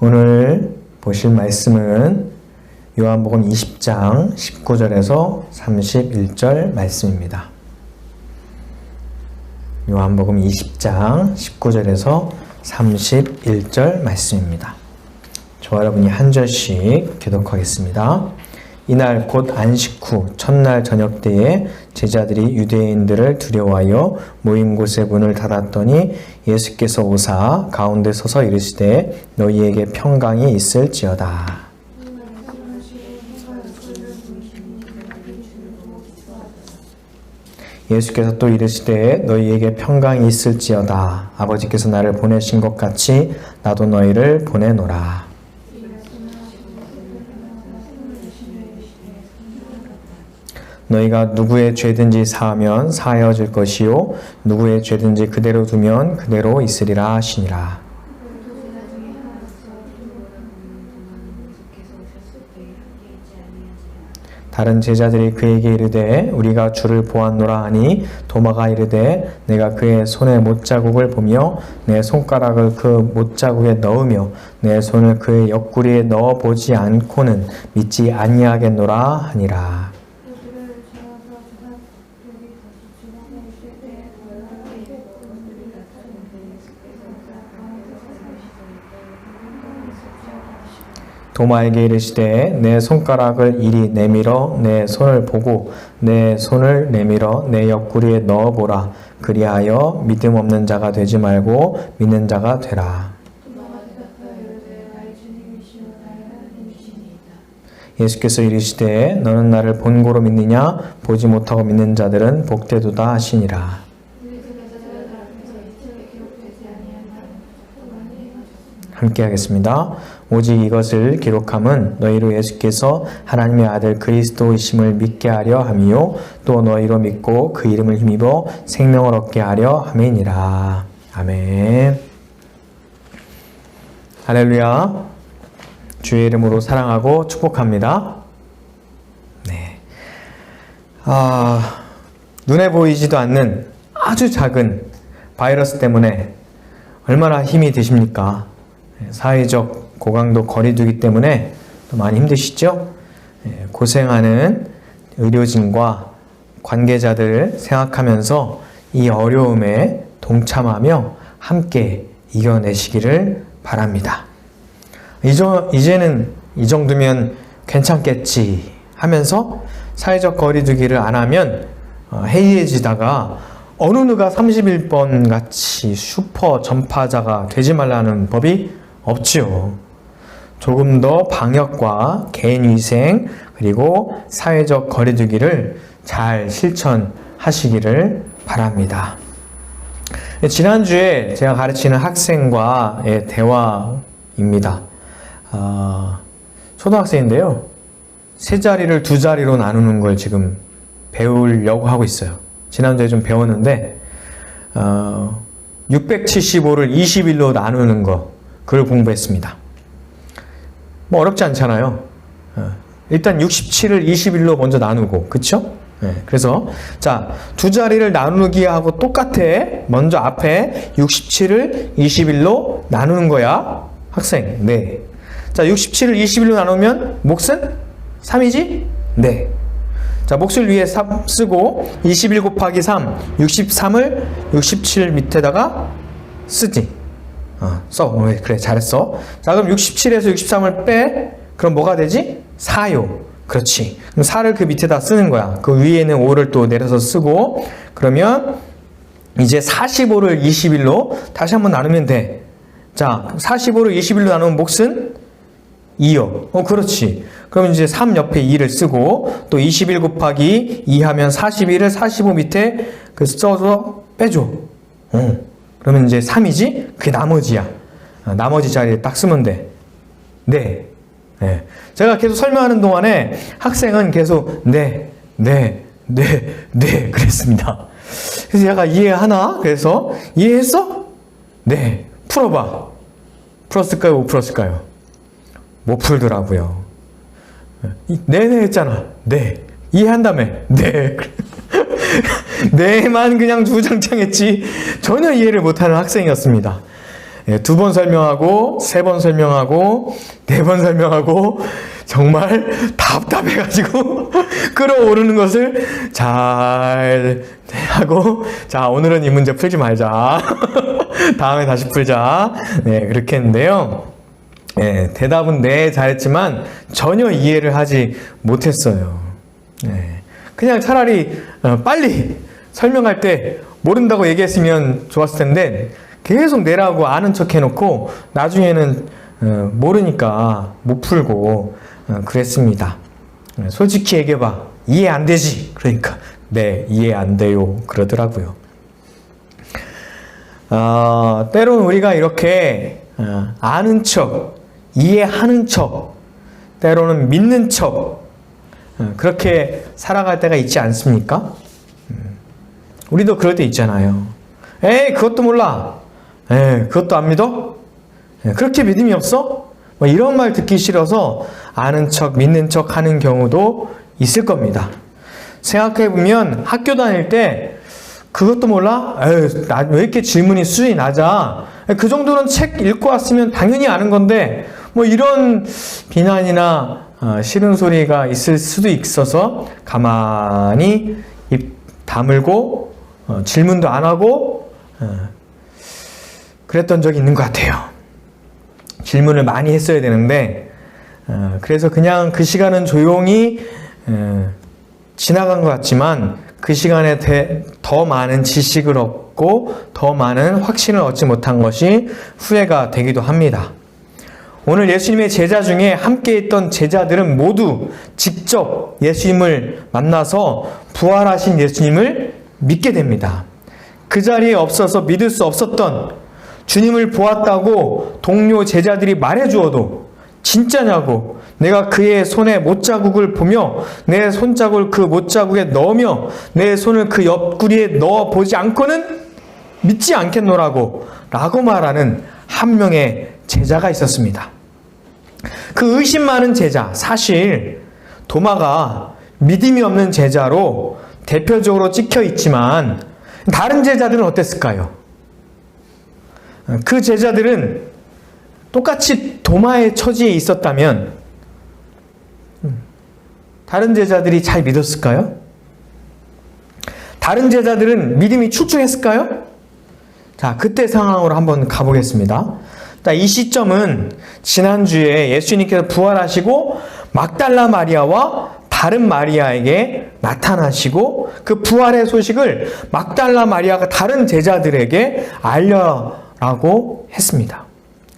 오늘 보실 말씀은 요한복음 20장 19절에서 31절 말씀입니다. 요한복음 20장 19절에서 31절 말씀입니다. 저와 여러분이 한 절씩 교독하겠습니다. 이날 곧 안식 후 첫날 저녁 때에 제자들이 유대인들을 두려워하여 모인 곳의 문을 닫았더니 예수께서 오사 가운데 서서 이르시되 너희에게 평강이 있을지어다. 예수께서 또 이르시되 너희에게 평강이 있을지어다. 아버지께서 나를 보내신 것 같이 나도 너희를 보내노라. 너희가 누구의 죄든지 사하면 사하여질 것이요 누구의 죄든지 그대로 두면 그대로 있으리라 하시니라. 다른 제자들이 그에게 이르되 우리가 주를 보았노라 하니 도마가 이르되 내가 그의 손에 못자국을 보며 내 손가락을 그 못자국에 넣으며 내 손을 그의 옆구리에 넣어보지 않고는 믿지 아니하겠노라 하니라. 도마에게 이르시되 내 손가락을 이리 내밀어 내 손을 보고 내 손을 내밀어 내 옆구리에 넣어보라. 그리하여 믿음 없는 자가 되지 말고 믿는 자가 되라. 예수께서 이르시되 너는 나를 본고로 믿느냐 보지 못하고 믿는 자들은 복되도다 하시니라. 함께 하겠습니다. 오직 이것을 기록함은 너희로 예수께서 하나님의 아들 그리스도이심을 믿게 하려 함이요 또 너희로 믿고 그 이름을 힘입어 생명을 얻게 하려 함이니라. 아멘. 할렐루야. 주의 이름으로 사랑하고 축복합니다. 네. 눈에 보이지도 않는 아주 작은 바이러스 때문에 얼마나 힘이 드십니까? 사회적 고강도 거리두기 때문에 많이 힘드시죠? 고생하는 의료진과 관계자들을 생각하면서 이 어려움에 동참하며 함께 이겨내시기를 바랍니다. 이제는 이 정도면 괜찮겠지 하면서 사회적 거리두기를 안 하면 해이해지다가 어느 누가 31번 같이 슈퍼 전파자가 되지 말라는 법이 없지요. 조금 더 방역과 개인위생 그리고 사회적 거리두기를 잘 실천하시기를 바랍니다. 지난주에 제가 가르치는 학생과의 대화입니다. 초등학생인데요. 세 자리를 두 자리로 나누는 걸 지금 배우려고 하고 있어요. 지난주에 좀 배웠는데 675를 21로 나누는 거 그걸 공부했습니다. 뭐 어렵지 않잖아요. 일단 67을 21로 먼저 나누고 그쵸? 그래서 자, 두 자리를 나누기하고 똑같아. 먼저 앞에 67을 21로 나누는 거야. 학생. 네. 자, 67을 21로 나누면 몫은 3이지? 네. 자, 몫을 위에 3 쓰고 21 곱하기 3, 63을 67 밑에다가 쓰지. 그래, 잘했어. 자, 그럼 67에서 63을 빼. 그럼 뭐가 되지? 4요. 그렇지. 그럼 4를 그 밑에다 쓰는 거야. 그 위에는 5를 또 내려서 쓰고, 그러면 이제 45를 21로 다시 한번 나누면 돼. 자, 45를 21로 나누면 몫은 2요. 그렇지. 그럼 이제 3 옆에 2를 쓰고, 또 21 곱하기 2 하면 41을 45 밑에 써서 빼줘. 그러면 이제 3이지? 그게 나머지야. 나머지 자리에 딱 쓰면 돼. 네. 네. 제가 계속 설명하는 동안에 학생은 계속 네 그랬습니다. 그래서 얘가 이해하나? 그래서 이해했어? 네. 풀어봐. 풀었을까요? 못 풀었을까요? 못 풀더라고요. 네네 했잖아. 네. 이해한다며. 네. 네만 그냥 주장창했지 전혀 이해를 못하는 학생이었습니다. 2번 설명하고 3번 설명하고 4번 설명하고 정말 답답해가지고 끌어오르는 것을 잘 하고 자 오늘은 이 문제 풀지 말자 다음에 다시 풀자 그렇게 했는데요. 대답은 네 잘했지만 전혀 이해를 하지 못했어요. 그냥 차라리 빨리 설명할 때 모른다고 얘기했으면 좋았을 텐데 계속 내라고 아는 척 해놓고 나중에는 모르니까 못 풀고 그랬습니다. 솔직히 얘기해봐. 이해 안 되지? 그러니까 네 이해 안 돼요 그러더라고요. 때로는 우리가 이렇게 아는 척, 이해하는 척, 때로는 믿는 척 그렇게 살아갈 때가 있지 않습니까? 우리도 그럴 때 있잖아요. 에이 그것도 몰라. 에이 그것도 안 믿어? 그렇게 믿음이 없어? 뭐 이런 말 듣기 싫어서 아는 척 믿는 척 하는 경우도 있을 겁니다. 생각해보면 학교 다닐 때 그것도 몰라? 에이 왜 이렇게 질문이 수준이 낮아? 그 정도는 책 읽고 왔으면 당연히 아는 건데 뭐 이런 비난이나 싫은 소리가 있을 수도 있어서 가만히 입 다물고 질문도 안 하고 그랬던 적이 있는 것 같아요. 질문을 많이 했어야 되는데 그래서 그냥 그 시간은 조용히 지나간 것 같지만 그 시간에 더 많은 지식을 얻고 더 많은 확신을 얻지 못한 것이 후회가 되기도 합니다. 오늘 예수님의 제자 중에 함께 있던 제자들은 모두 직접 예수님을 만나서 부활하신 예수님을 믿게 됩니다. 그 자리에 없어서 믿을 수 없었던 주님을 보았다고 동료 제자들이 말해주어도 진짜냐고 내가 그의 손에 못자국을 보며 내 손자국을 그 못자국에 넣으며 내 손을 그 옆구리에 넣어보지 않고는 믿지 않겠노라고 라고 말하는 한 명의 제자가 있었습니다. 그 의심 많은 제자, 사실 도마가 믿음이 없는 제자로 대표적으로 찍혀 있지만 다른 제자들은 어땠을까요? 그 제자들은 똑같이 도마의 처지에 있었다면 다른 제자들이 잘 믿었을까요? 다른 제자들은 믿음이 출중했을까요? 자, 그때 상황으로 한번 가보겠습니다. 자, 이 시점은 지난주에 예수님께서 부활하시고 막달라 마리아와 다른 마리아에게 나타나시고 그 부활의 소식을 막달라 마리아가 다른 제자들에게 알려라고 했습니다.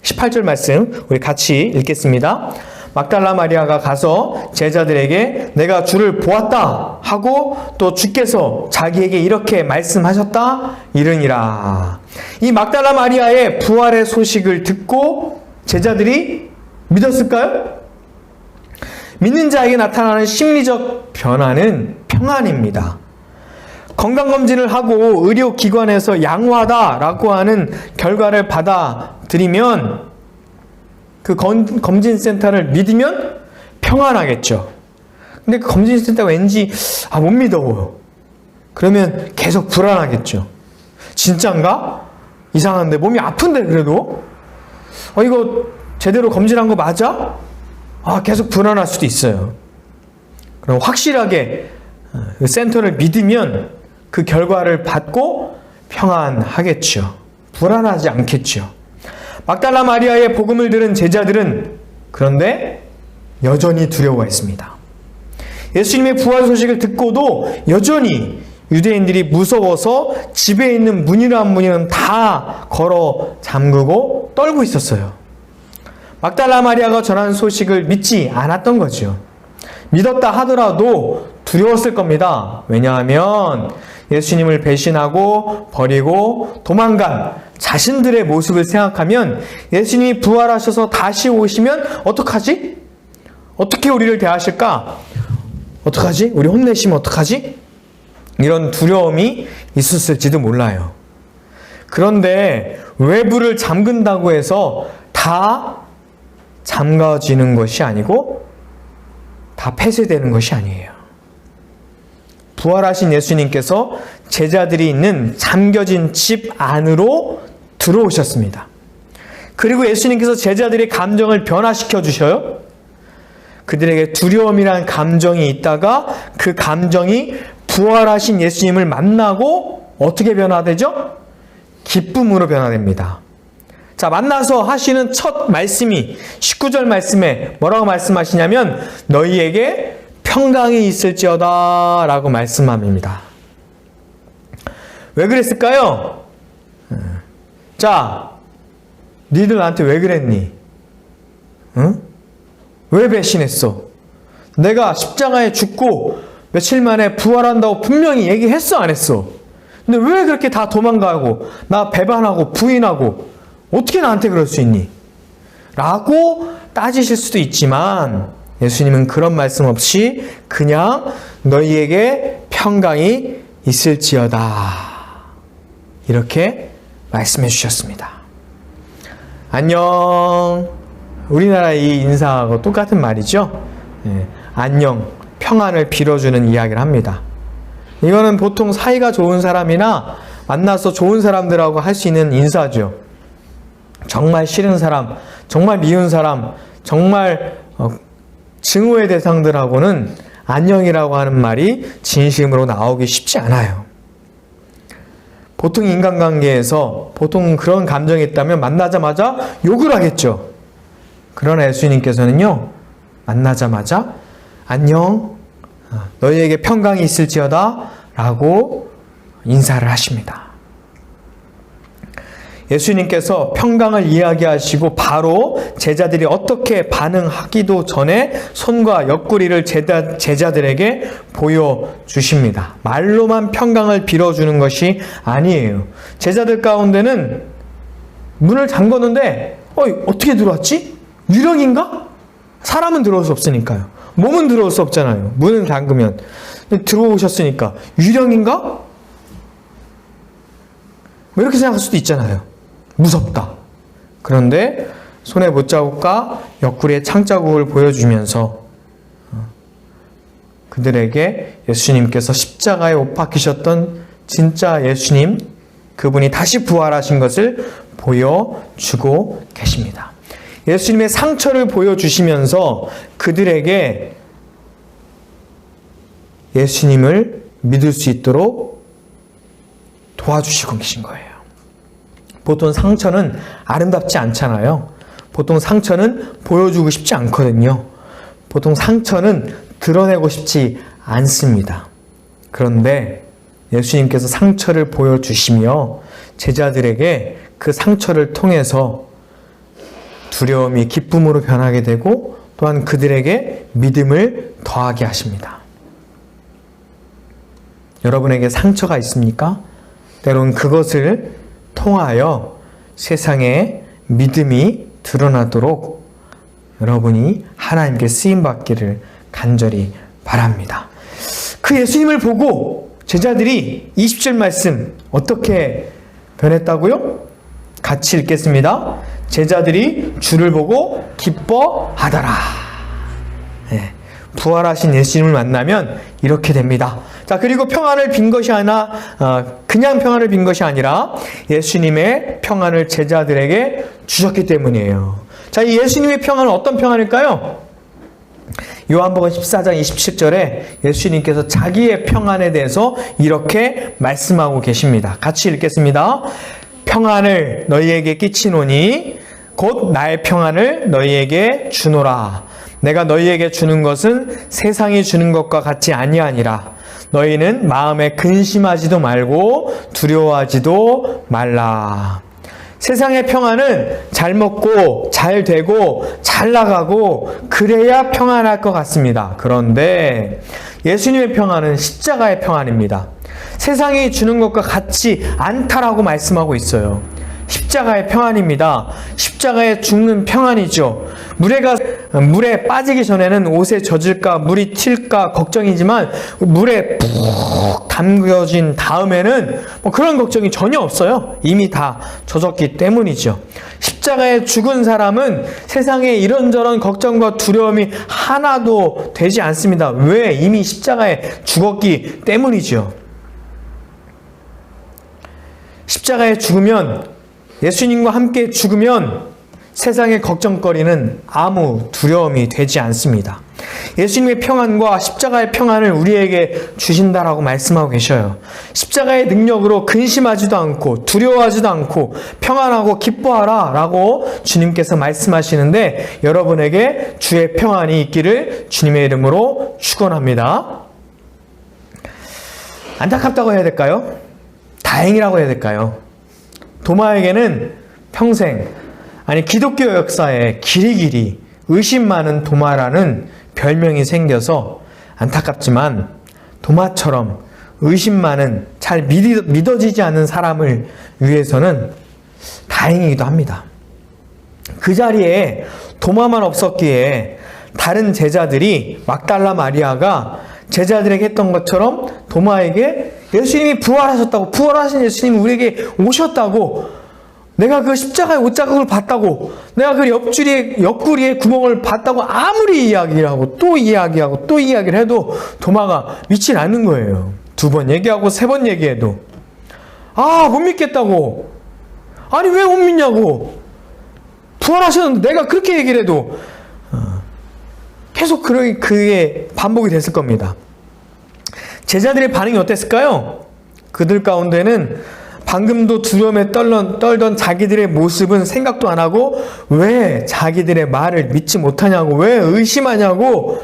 18절 말씀 우리 같이 읽겠습니다. 막달라 마리아가 가서 제자들에게 내가 주를 보았다 하고 또 주께서 자기에게 이렇게 말씀하셨다 이르니라. 이 막달라 마리아의 부활의 소식을 듣고 제자들이 믿었을까요? 믿는 자에게 나타나는 심리적 변화는 평안입니다. 건강검진을 하고 의료기관에서 양호하다라고 하는 결과를 받아들이면 그 검진센터를 믿으면 평안하겠죠. 근데 그 검진센터가 왠지 못 믿어. 그러면 계속 불안하겠죠. 진짠가? 이상한데 몸이 아픈데 그래도 이거 제대로 검진한 거 맞아? 계속 불안할 수도 있어요. 그럼 확실하게 그 센터를 믿으면 그 결과를 받고 평안하겠죠. 불안하지 않겠죠. 막달라 마리아의 복음을 들은 제자들은 그런데 여전히 두려워했습니다. 예수님의 부활 소식을 듣고도 여전히 유대인들이 무서워서 집에 있는 문이란 문은 다 걸어 잠그고 떨고 있었어요. 막달라 마리아가 전한 소식을 믿지 않았던 거죠. 믿었다 하더라도 두려웠을 겁니다. 왜냐하면 예수님을 배신하고 버리고 도망간 자신들의 모습을 생각하면 예수님이 부활하셔서 다시 오시면 어떡하지? 어떻게 우리를 대하실까? 어떡하지? 우리 혼내시면 어떡하지? 이런 두려움이 있었을지도 몰라요. 그런데 외부를 잠근다고 해서 다 잠가지는 것이 아니고 다 폐쇄되는 것이 아니에요. 부활하신 예수님께서 제자들이 있는 잠겨진 집 안으로 들어오셨습니다. 그리고 예수님께서 제자들의 감정을 변화시켜 주셔요. 그들에게 두려움이란 감정이 있다가 그 감정이 부활하신 예수님을 만나고 어떻게 변화되죠? 기쁨으로 변화됩니다. 자, 만나서 하시는 첫 말씀이 19절 말씀에 뭐라고 말씀하시냐면 너희에게 평강이 있을지어다 라고 말씀합니다. 왜 그랬을까요? 자, 니들 나한테 왜 그랬니? 응? 왜 배신했어? 내가 십자가에 죽고 며칠 만에 부활한다고 분명히 얘기했어, 안 했어? 근데 왜 그렇게 다 도망가고 나 배반하고 부인하고 어떻게 나한테 그럴 수 있니? 라고 따지실 수도 있지만 예수님은 그런 말씀 없이 그냥 너희에게 평강이 있을지어다 이렇게 말씀해 주셨습니다. 안녕. 우리나라 이 인사하고 똑같은 말이죠. 안녕, 평안을 빌어주는 이야기를 합니다. 이거는 보통 사이가 좋은 사람이나 만나서 좋은 사람들하고 할 수 있는 인사죠. 정말 싫은 사람, 정말 미운 사람, 정말 증오의 대상들하고는 안녕이라고 하는 말이 진심으로 나오기 쉽지 않아요. 보통 인간관계에서 보통 그런 감정이 있다면 만나자마자 욕을 하겠죠. 그러나 예수님께서는요, 만나자마자 안녕, 너희에게 평강이 있을지어다 라고 인사를 하십니다. 예수님께서 평강을 이야기하시고 바로 제자들이 어떻게 반응하기도 전에 손과 옆구리를 제자들에게 보여주십니다. 말로만 평강을 빌어주는 것이 아니에요. 제자들 가운데는 문을 잠궜는데 어떻게 들어왔지? 유령인가? 사람은 들어올 수 없으니까요. 몸은 들어올 수 없잖아요. 문을 잠그면. 들어오셨으니까 유령인가? 뭐 이렇게 생각할 수도 있잖아요. 무섭다. 그런데 손에 못자국과 옆구리에 창자국을 보여주면서 그들에게 예수님께서 십자가에 못 박히셨던 진짜 예수님, 그분이 다시 부활하신 것을 보여주고 계십니다. 예수님의 상처를 보여주시면서 그들에게 예수님을 믿을 수 있도록 도와주시고 계신 거예요. 보통 상처는 아름답지 않잖아요. 보통 상처는 보여주고 싶지 않거든요. 보통 상처는 드러내고 싶지 않습니다. 그런데 예수님께서 상처를 보여주시며 제자들에게 그 상처를 통해서 두려움이 기쁨으로 변하게 되고 또한 그들에게 믿음을 더하게 하십니다. 여러분에게 상처가 있습니까? 때론 그것을 통하여 세상에 믿음이 드러나도록 여러분이 하나님께 쓰임받기를 간절히 바랍니다. 그 예수님을 보고 제자들이 20절 말씀 어떻게 변했다고요? 같이 읽겠습니다. 제자들이 주를 보고 기뻐하더라. 부활하신 예수님을 만나면 이렇게 됩니다. 자, 그리고 평안을 빈 것이 아니라 그냥 평안을 빈 것이 아니라 예수님의 평안을 제자들에게 주셨기 때문이에요. 자, 이 예수님의 평안은 어떤 평안일까요? 요한복음 14장 27절에 예수님께서 자기의 평안에 대해서 이렇게 말씀하고 계십니다. 같이 읽겠습니다. 평안을 너희에게 끼치노니 곧 나의 평안을 너희에게 주노라. 내가 너희에게 주는 것은 세상이 주는 것과 같이 아니하니라. 너희는 마음에 근심하지도 말고 두려워하지도 말라. 세상의 평안은 잘 먹고 잘 되고 잘 나가고 그래야 평안할 것 같습니다. 그런데 예수님의 평안은 십자가의 평안입니다. 세상이 주는 것과 같지 않다라고 말씀하고 있어요. 십자가의 평안입니다. 십자가에 죽는 평안이죠. 물에 빠지기 전에는 옷에 젖을까 물이 튈까 걱정이지만 물에 푹 담겨진 다음에는 그런 걱정이 전혀 없어요. 이미 다 젖었기 때문이죠. 십자가에 죽은 사람은 세상에 이런저런 걱정과 두려움이 하나도 되지 않습니다. 왜? 이미 십자가에 죽었기 때문이죠. 십자가에 죽으면, 예수님과 함께 죽으면 세상의 걱정거리는 아무 두려움이 되지 않습니다. 예수님의 평안과 십자가의 평안을 우리에게 주신다라고 말씀하고 계셔요. 십자가의 능력으로 근심하지도 않고 두려워하지도 않고 평안하고 기뻐하라 라고 주님께서 말씀하시는데, 여러분에게 주의 평안이 있기를 주님의 이름으로 축원합니다. 안타깝다고 해야 될까요? 다행이라고 해야 될까요? 도마에게는 평생, 아니 기독교 역사에 길이길이 의심 많은 도마라는 별명이 생겨서 안타깝지만, 도마처럼 의심 많은, 잘 믿어지지 않는 사람을 위해서는 다행이기도 합니다. 그 자리에 도마만 없었기에 다른 제자들이, 막달라 마리아가 제자들에게 했던 것처럼 도마에게 예수님이 부활하셨다고, 부활하신 예수님이 우리에게 오셨다고, 내가 그 십자가의 옷자국을 봤다고, 내가 그 옆구리에 구멍을 봤다고 아무리 이야기를 하고 또 이야기하고 또 이야기를 해도 도마가 믿지 않는 거예요. 2번 얘기하고 3번 얘기해도 못 믿겠다고, 아니 왜 못 믿냐고, 부활하셨는데 내가 그렇게 얘기를 해도 계속 그게 반복이 됐을 겁니다. 제자들의 반응이 어땠을까요? 그들 가운데는 방금도 두려움에 떨던 자기들의 모습은 생각도 안 하고, 왜 자기들의 말을 믿지 못하냐고, 왜 의심하냐고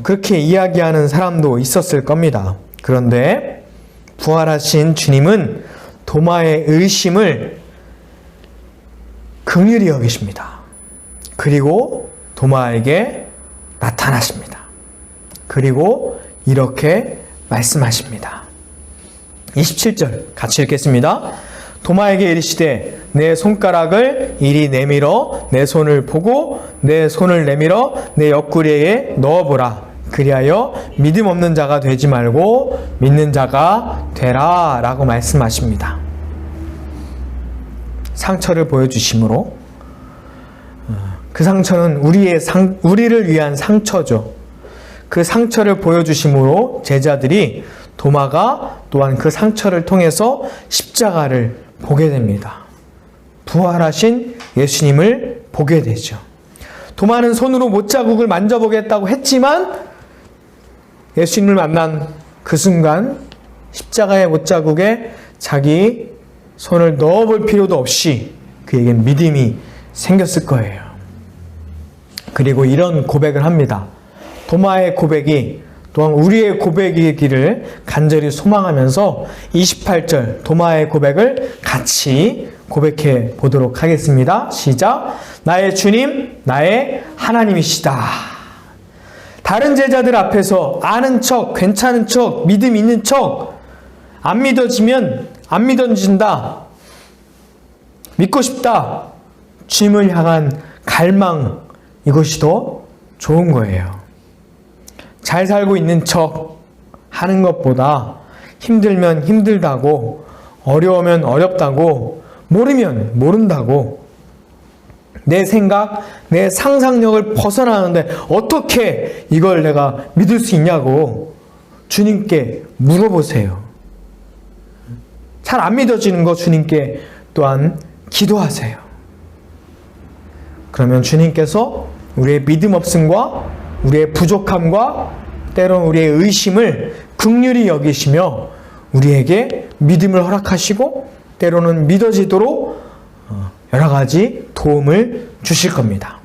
그렇게 이야기하는 사람도 있었을 겁니다. 그런데 부활하신 주님은 도마의 의심을 긍휼히 여기십니다. 그리고 도마에게 나타나십니다. 그리고 이렇게 말씀하십니다. 27절 같이 읽겠습니다. 도마에게 이르시되 내 손가락을 이리 내밀어 내 손을 보고 내 손을 내밀어 내 옆구리에 넣어보라. 그리하여 믿음 없는 자가 되지 말고 믿는 자가 되라 라고 말씀하십니다. 상처를 보여주심으로, 그 상처는 우리를 위한 상처죠. 그 상처를 보여주심으로 제자들이, 도마가 또한 그 상처를 통해서 십자가를 보게 됩니다. 부활하신 예수님을 보게 되죠. 도마는 손으로 못자국을 만져보겠다고 했지만, 예수님을 만난 그 순간 십자가의 못자국에 자기 손을 넣어볼 필요도 없이 그에겐 믿음이 생겼을 거예요. 그리고 이런 고백을 합니다. 도마의 고백이 또한 우리의 고백이기를 간절히 소망하면서 28절 도마의 고백을 같이 고백해 보도록 하겠습니다. 시작. 나의 주님, 나의 하나님이시다. 다른 제자들 앞에서 아는 척, 괜찮은 척, 믿음 있는 척, 안 믿어지면 안 믿어진다, 믿고 싶다, 주님을 향한 갈망, 이것이 더 좋은 거예요. 잘 살고 있는 척 하는 것보다 힘들면 힘들다고, 어려우면 어렵다고, 모르면 모른다고, 내 생각, 내 상상력을 벗어나는데 어떻게 이걸 내가 믿을 수 있냐고 주님께 물어보세요. 잘 안 믿어지는 거 주님께 또한 기도하세요. 그러면 주님께서 우리의 믿음 없음과 우리의 부족함과 때로는 우리의 의심을 긍휼히 여기시며 우리에게 믿음을 허락하시고 때로는 믿어지도록 여러 가지 도움을 주실 겁니다.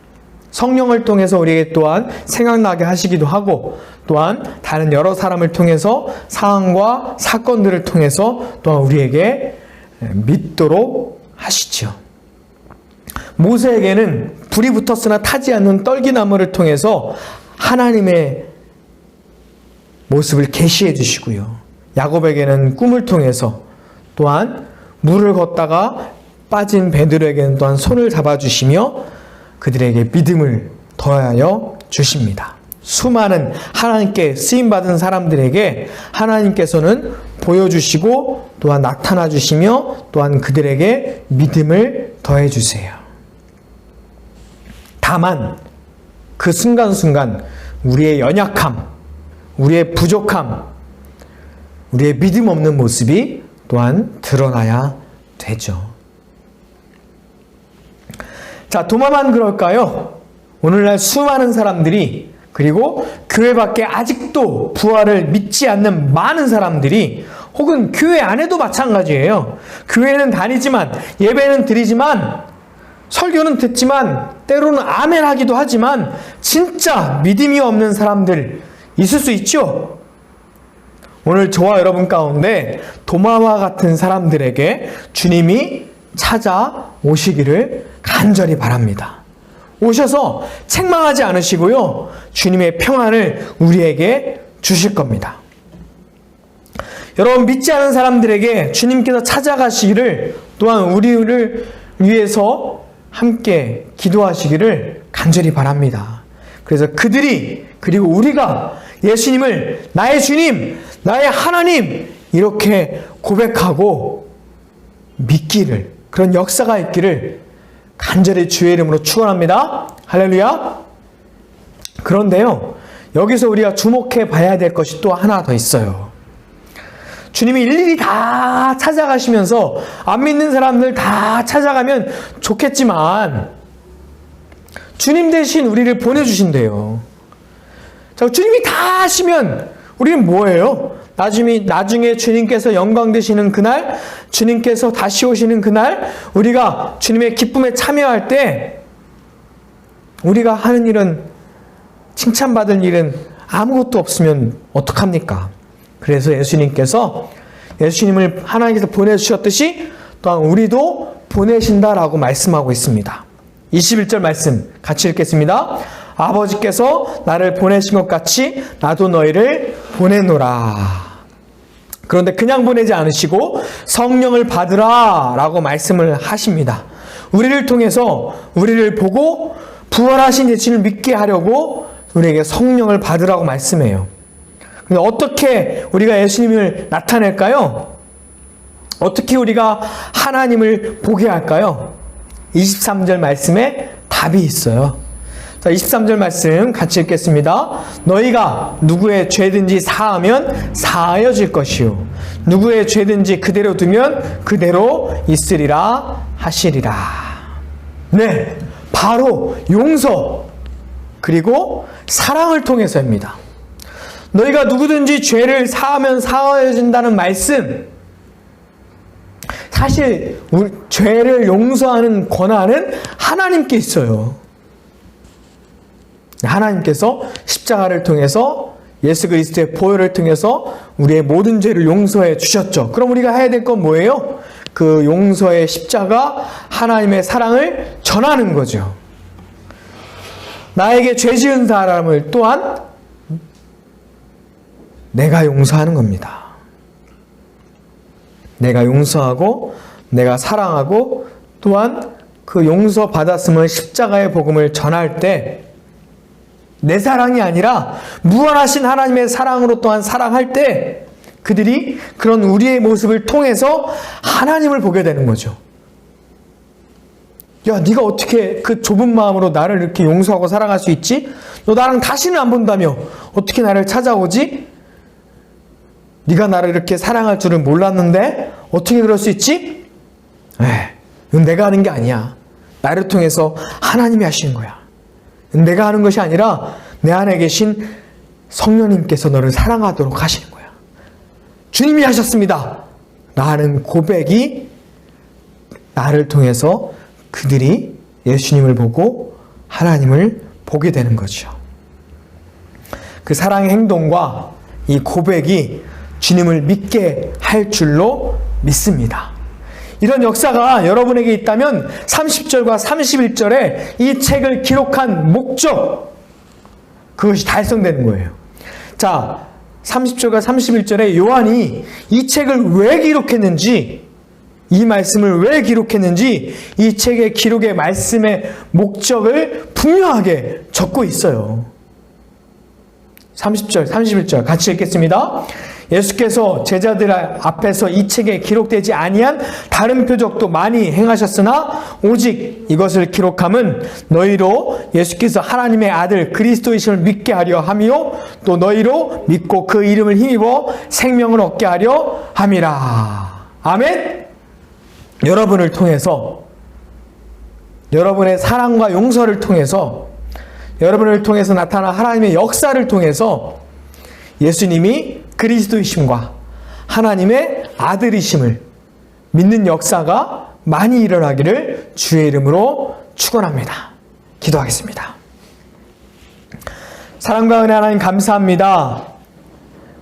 성령을 통해서 우리에게 또한 생각나게 하시기도 하고, 또한 다른 여러 사람을 통해서 상황과 사건들을 통해서 또한 우리에게 믿도록 하시죠. 모세에게는 불이 붙었으나 타지 않는 떨기나무를 통해서 하나님의 모습을 계시해 주시고요. 야곱에게는 꿈을 통해서, 또한 물을 걷다가 빠진 베드로에게는 또한 손을 잡아주시며 그들에게 믿음을 더하여 주십니다. 수많은 하나님께 쓰임받은 사람들에게 하나님께서는 보여주시고 또한 나타나 주시며 또한 그들에게 믿음을 더해 주세요. 다만 그 순간순간 우리의 연약함, 우리의 부족함, 우리의 믿음 없는 모습이 또한 드러나야 되죠. 자, 도마만 그럴까요? 오늘날 수많은 사람들이, 그리고 교회 밖에 아직도 부활을 믿지 않는 많은 사람들이, 혹은 교회 안에도 마찬가지예요. 교회는 다니지만, 예배는 드리지만, 설교는 듣지만, 때로는 아멘 하기도 하지만 진짜 믿음이 없는 사람들 있을 수 있죠. 오늘 저와 여러분 가운데 도마와 같은 사람들에게 주님이 찾아오시기를 간절히 바랍니다. 오셔서 책망하지 않으시고요, 주님의 평안을 우리에게 주실 겁니다. 여러분, 믿지 않은 사람들에게 주님께서 찾아가시기를, 또한 우리를 위해서 함께 기도하시기를 간절히 바랍니다. 그래서 그들이, 그리고 우리가 예수님을 나의 주님, 나의 하나님 이렇게 고백하고 믿기를, 그런 역사가 있기를 간절히 주의 이름으로 축원합니다. 할렐루야. 그런데요, 여기서 우리가 주목해 봐야 될 것이 또 하나 더 있어요. 주님이 일일이 다 찾아가시면서 안 믿는 사람들 다 찾아가면 좋겠지만 주님 대신 우리를 보내주신대요. 자, 주님이 다 하시면 우리는 뭐예요? 나중에 주님께서 영광 되시는 그날, 주님께서 다시 오시는 그날, 우리가 주님의 기쁨에 참여할 때 우리가 하는 일은, 칭찬받을 일은 아무것도 없으면 어떡합니까? 그래서 예수님을 하나님께서 보내주셨듯이 또한 우리도 보내신다라고 말씀하고 있습니다. 21절 말씀 같이 읽겠습니다. 아버지께서 나를 보내신 것 같이 나도 너희를 보내노라. 그런데 그냥 보내지 않으시고 성령을 받으라 라고 말씀을 하십니다. 우리를 통해서, 우리를 보고 부활하신 예수님을 믿게 하려고 우리에게 성령을 받으라고 말씀해요. 근데 어떻게 우리가 예수님을 나타낼까요? 어떻게 우리가 하나님을 보게 할까요? 23절 말씀에 답이 있어요. 자, 23절 말씀 같이 읽겠습니다. 너희가 누구의 죄든지 사하면 사하여질 것이요, 누구의 죄든지 그대로 두면 그대로 있으리라 하시리라. 네, 바로 용서 그리고 사랑을 통해서입니다. 너희가 누구든지 죄를 사하면 사하여진다는 말씀, 사실 죄를 용서하는 권한은 하나님께 있어요. 하나님께서 십자가를 통해서, 예수 그리스도의 보혈을 통해서 우리의 모든 죄를 용서해 주셨죠. 그럼 우리가 해야 될 건 뭐예요? 그 용서의 십자가, 하나님의 사랑을 전하는 거죠. 나에게 죄 지은 사람을 또한 내가 용서하는 겁니다. 내가 용서하고 내가 사랑하고 또한 그 용서받았음을, 십자가의 복음을 전할 때 내 사랑이 아니라 무한하신 하나님의 사랑으로 또한 사랑할 때 그들이 그런 우리의 모습을 통해서 하나님을 보게 되는 거죠. 야, 네가 어떻게 그 좁은 마음으로 나를 이렇게 용서하고 사랑할 수 있지? 너 나랑 다시는 안 본다며 어떻게 나를 찾아오지? 네가 나를 이렇게 사랑할 줄은 몰랐는데 어떻게 그럴 수 있지? 이건 내가 하는 게 아니야. 나를 통해서 하나님이 하시는 거야. 내가 하는 것이 아니라 내 안에 계신 성령님께서 너를 사랑하도록 하시는 거야. 주님이 하셨습니다. 라는 고백이 나를 통해서 그들이 예수님을 보고 하나님을 보게 되는 거죠. 그 사랑의 행동과 이 고백이 주님을 믿게 할 줄로 믿습니다. 이런 역사가 여러분에게 있다면 30절과 31절에 이 책을 기록한 목적, 그것이 달성되는 거예요. 자, 30절과 31절에 요한이 이 책을 왜 기록했는지, 이 말씀을 왜 기록했는지 이 책의 기록의 말씀의 목적을 분명하게 적고 있어요. 30절, 31절 같이 읽겠습니다. 예수께서 제자들 앞에서 이 책에 기록되지 아니한 다른 표적도 많이 행하셨으나 오직 이것을 기록함은 너희로 예수께서 하나님의 아들 그리스도이심을 믿게 하려 함이요 또 너희로 믿고 그 이름을 힘입어 생명을 얻게 하려 함이라. 아멘. 여러분을 통해서 여러분의 사랑과 용서를 통해서, 여러분을 통해서 나타난 하나님의 역사를 통해서 예수님이 그리스도이심과 하나님의 아들이심을 믿는 역사가 많이 일어나기를 주의 이름으로 축원합니다. 기도하겠습니다. 사랑과 은혜 하나님 감사합니다.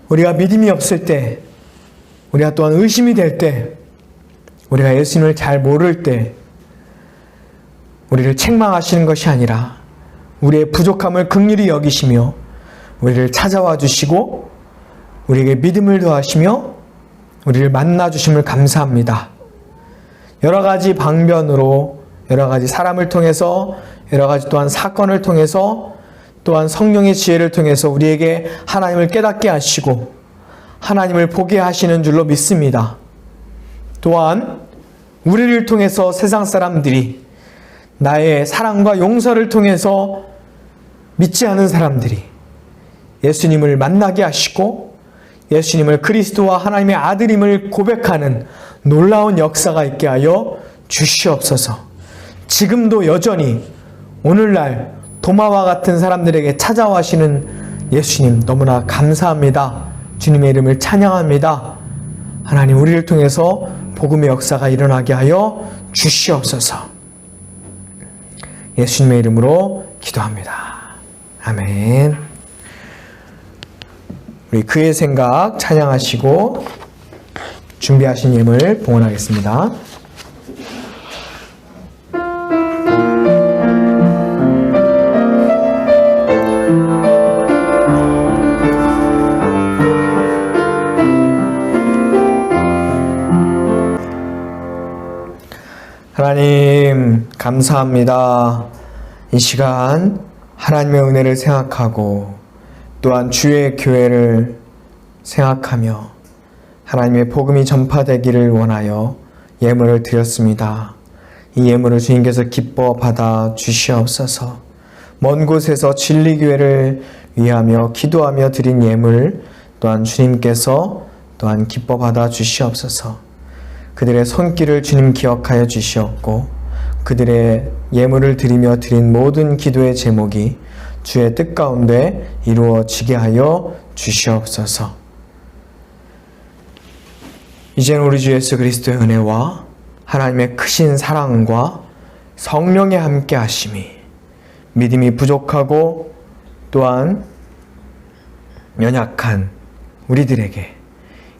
우리가 믿음이 없을 때, 우리가 또한 의심이 될 때, 우리가 예수님을 잘 모를 때 우리를 책망하시는 것이 아니라 우리의 부족함을 긍휼히 여기시며 우리를 찾아와 주시고 우리에게 믿음을 더하시며 우리를 만나 주심을 감사합니다. 여러 가지 방면으로, 여러 가지 사람을 통해서, 여러 가지 또한 사건을 통해서, 또한 성령의 지혜를 통해서 우리에게 하나님을 깨닫게 하시고 하나님을 보게 하시는 줄로 믿습니다. 또한 우리를 통해서 세상 사람들이, 나의 사랑과 용서를 통해서 믿지 않은 사람들이 예수님을 만나게 하시고 예수님을 그리스도와 하나님의 아들임을 고백하는 놀라운 역사가 있게 하여 주시옵소서. 지금도 여전히 오늘날 도마와 같은 사람들에게 찾아와시는 예수님 너무나 감사합니다. 주님의 이름을 찬양합니다. 하나님, 우리를 통해서 복음의 역사가 일어나게 하여 주시옵소서. 예수님의 이름으로 기도합니다. 아멘. 우리 그의 생각 찬양하시고 준비하신 예물 봉헌하겠습니다. 하나님 감사합니다. 이 시간 하나님의 은혜를 생각하고 또한 주의 교회를 생각하며 하나님의 복음이 전파되기를 원하여 예물을 드렸습니다. 이 예물을 주님께서 기뻐 받아 주시옵소서. 먼 곳에서 진리교회를 위하며 기도하며 드린 예물 또한 주님께서 또한 기뻐 받아 주시옵소서. 그들의 손길을 주님 기억하여 주시옵고 그들의 예물을 드리며 드린 모든 기도의 제목이 주의 뜻 가운데 이루어지게 하여 주시옵소서. 이제는 우리 주 예수 그리스도의 은혜와 하나님의 크신 사랑과 성령의 함께 하심이 믿음이 부족하고 또한 연약한 우리들에게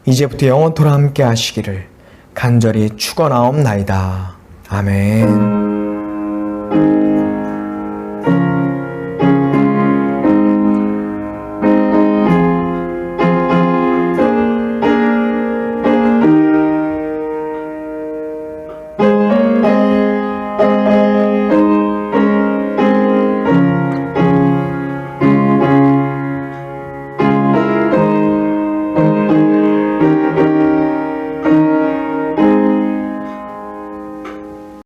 이제부터 영원토록 함께 하시기를 간절히 축원하옵나이다. 아멘.